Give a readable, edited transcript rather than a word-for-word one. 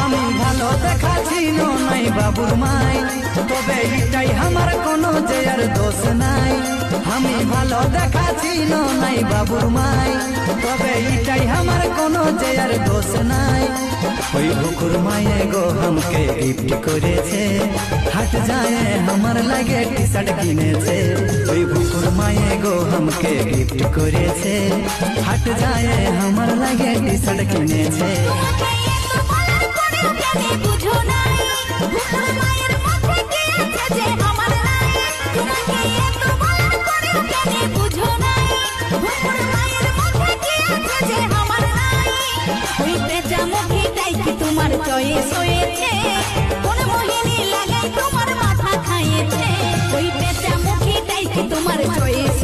আমি ভালো দেখাচ্ছি নাই বাবুর মাই, তবে এটাই আমার কোনো যে আর দোষ নাই। আমি ভালো দেখাচ্ছি নাই বাবুর মাই, তবে এটাই আমার কোনো যে আর দোষ নাই। ওই বুকুর মায়ে গো আমাকে গিফট করেছে, হাট যায় আমার লাগে টি শার্ট কিনেছে। ওই বুকুর মায়ে গো আমাকে গিফট করেছে, হাট যায় আমার লাগে টি শার্ট কিনেছে। বুঝো নাই বুকুর মায়ের মুখে কি আছে যে আমার নাই, তোমাকে এত বলার পরেও কেন বুঝো নাই বুকুর মায়ের মুখে কি আছে যে আমার নাই। ওই পেঁচা মুখটাই কি তোমার চয়েস হয়েছে, কোন মোহিনী লাগাই তোমার মাথা খাইয়েছে। ওই পেঁচা মুখটাই কি তোমার চয়েস